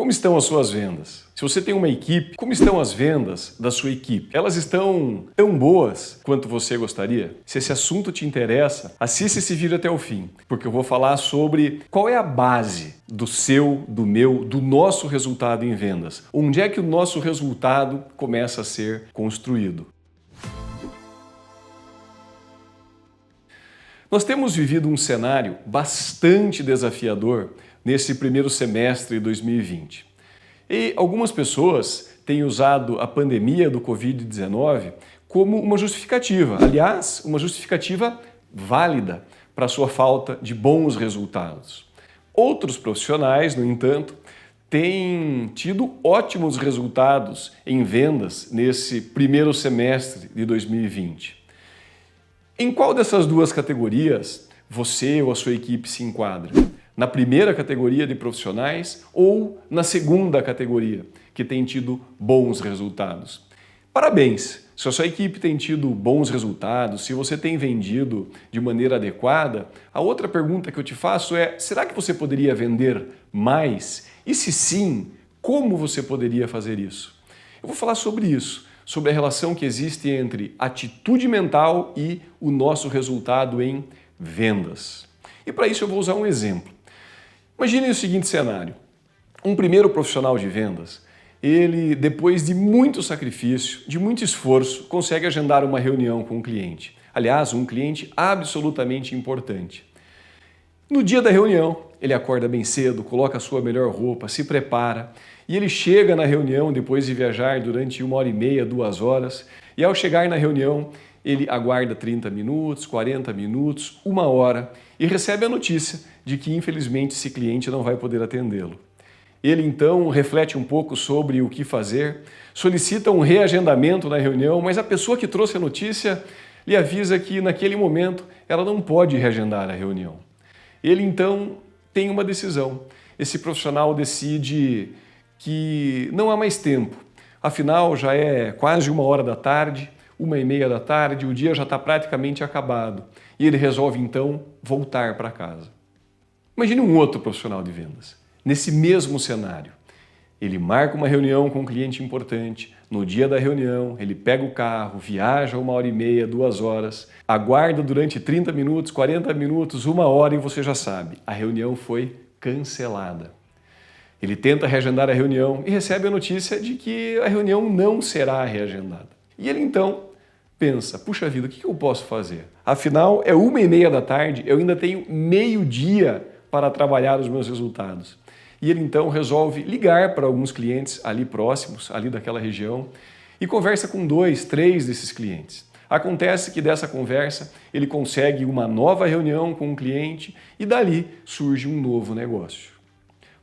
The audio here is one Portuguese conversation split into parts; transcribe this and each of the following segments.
Como estão as suas vendas? Se você tem uma equipe, como estão as vendas da sua equipe? Elas estão tão boas quanto você gostaria? Se esse assunto te interessa, assista esse vídeo até o fim, porque eu vou falar sobre qual é a base do seu, do meu, do nosso resultado em vendas. Onde é que o nosso resultado começa a ser construído? Nós temos vivido um cenário bastante desafiador nesse primeiro semestre de 2020. E algumas pessoas têm usado a pandemia do Covid-19 como uma justificativa, aliás, uma justificativa válida para a sua falta de bons resultados. Outros profissionais, no entanto, têm tido ótimos resultados em vendas nesse primeiro semestre de 2020. Em qual dessas duas categorias você ou a sua equipe se enquadra? Na primeira categoria de profissionais ou na segunda categoria, que tem tido bons resultados? Parabéns! Se a sua equipe tem tido bons resultados, se você tem vendido de maneira adequada, a outra pergunta que eu te faço é: será que você poderia vender mais? E se sim, como você poderia fazer isso? Eu vou falar sobre isso, sobre a relação que existe entre atitude mental e o nosso resultado em vendas. E para isso eu vou usar um exemplo. Imagine o seguinte cenário. Um primeiro profissional de vendas, ele, depois de muito sacrifício, de muito esforço, consegue agendar uma reunião com um cliente. Aliás, um cliente absolutamente importante. No dia da reunião, ele acorda bem cedo, coloca a sua melhor roupa, se prepara e ele chega na reunião depois de viajar durante 1h30, 2 horas, e ao chegar na reunião, ele aguarda 30 minutos, 40 minutos, 1 hora e recebe a notícia de que infelizmente esse cliente não vai poder atendê-lo. Ele então reflete um pouco sobre o que fazer, solicita um reagendamento na reunião, mas a pessoa que trouxe a notícia lhe avisa que naquele momento ela não pode reagendar a reunião. Ele então tem uma decisão. Esse profissional decide que não há mais tempo. Afinal, já é quase 1 hora da tarde, 1h30 da tarde, o dia já está praticamente acabado. E ele resolve então voltar para casa. Imagine um outro profissional de vendas. Nesse mesmo cenário, ele marca uma reunião com um cliente importante. No dia da reunião, ele pega o carro, viaja 1h30, 2 horas, aguarda durante 30 minutos, 40 minutos, 1 hora e você já sabe, a reunião foi cancelada. Ele tenta reagendar a reunião e recebe a notícia de que a reunião não será reagendada. E ele então pensa: puxa vida, o que eu posso fazer? Afinal, é 1h30 da tarde, eu ainda tenho meio-dia para trabalhar os meus resultados. E ele então resolve ligar para alguns clientes ali próximos, ali daquela região, e conversa com 2, 3 desses clientes. Acontece que dessa conversa ele consegue uma nova reunião com um cliente e dali surge um novo negócio.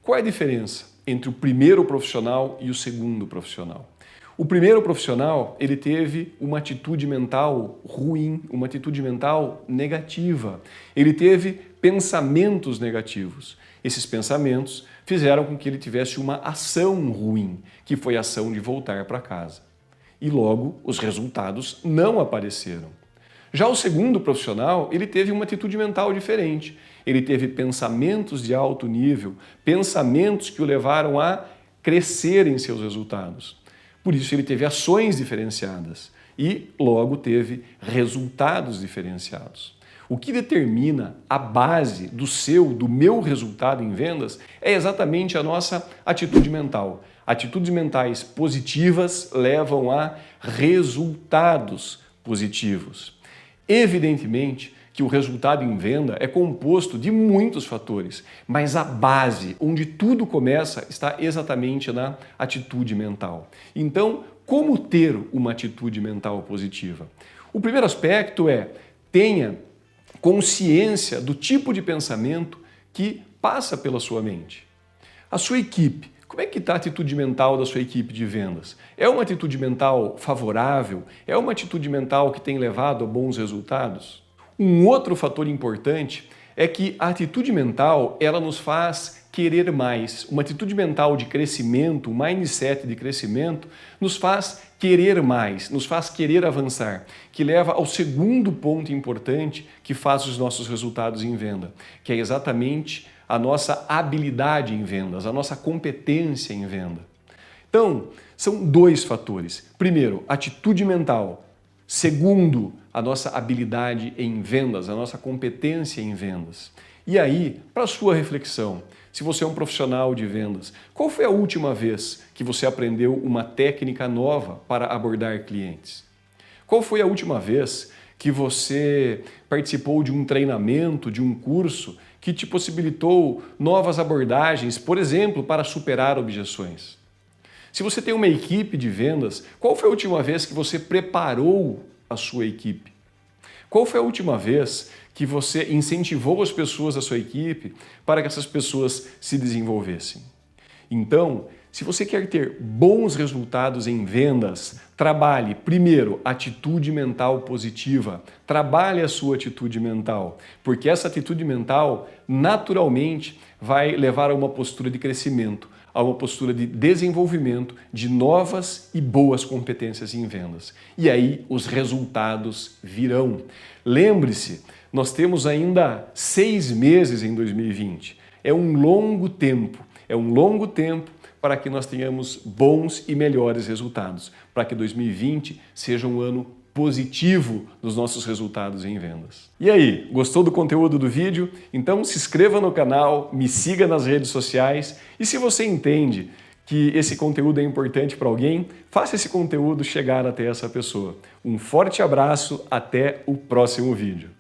Qual é a diferença entre o primeiro profissional e o segundo profissional? O primeiro profissional, ele teve uma atitude mental ruim, uma atitude mental negativa. Ele teve pensamentos negativos. Esses pensamentos fizeram com que ele tivesse uma ação ruim, que foi a ação de voltar para casa. E logo, os resultados não apareceram. Já o segundo profissional, ele teve uma atitude mental diferente. Ele teve pensamentos de alto nível, pensamentos que o levaram a crescer em seus resultados. Por isso ele teve ações diferenciadas e logo teve resultados diferenciados. O que determina a base do seu, do meu resultado em vendas é exatamente a nossa atitude mental. Atitudes mentais positivas levam a resultados positivos. Evidentemente que o resultado em venda é composto de muitos fatores, mas a base, onde tudo começa, está exatamente na atitude mental. Então, como ter uma atitude mental positiva? O primeiro aspecto é: tenha consciência do tipo de pensamento que passa pela sua mente. A sua equipe, como é que está a atitude mental da sua equipe de vendas? É uma atitude mental favorável? É uma atitude mental que tem levado a bons resultados? Um outro fator importante é que a atitude mental, ela nos faz querer mais. Uma atitude mental de crescimento, um mindset de crescimento, nos faz querer mais, nos faz querer avançar, que leva ao segundo ponto importante que faz os nossos resultados em venda, que é exatamente a nossa habilidade em vendas, a nossa competência em venda. Então, são dois fatores. Primeiro, atitude mental. Segundo, a nossa habilidade em vendas, a nossa competência em vendas. E aí, para a sua reflexão, se você é um profissional de vendas, qual foi a última vez que você aprendeu uma técnica nova para abordar clientes? Qual foi a última vez que você participou de um treinamento, de um curso que te possibilitou novas abordagens, por exemplo, para superar objeções? Se você tem uma equipe de vendas, qual foi a última vez que você preparou a sua equipe? Qual foi a última vez que você incentivou as pessoas da sua equipe para que essas pessoas se desenvolvessem? Então, se você quer ter bons resultados em vendas, trabalhe, primeiro, atitude mental positiva. Trabalhe a sua atitude mental, porque essa atitude mental, naturalmente, vai levar a uma postura de crescimento, a uma postura de desenvolvimento de novas e boas competências em vendas. E aí os resultados virão. Lembre-se, nós temos ainda 6 meses em 2020. É um longo tempo para que nós tenhamos bons e melhores resultados, para que 2020 seja um ano positivo nos nossos resultados em vendas. E aí, gostou do conteúdo do vídeo? Então se inscreva no canal, me siga nas redes sociais e se você entende que esse conteúdo é importante para alguém, faça esse conteúdo chegar até essa pessoa. Um forte abraço, até o próximo vídeo.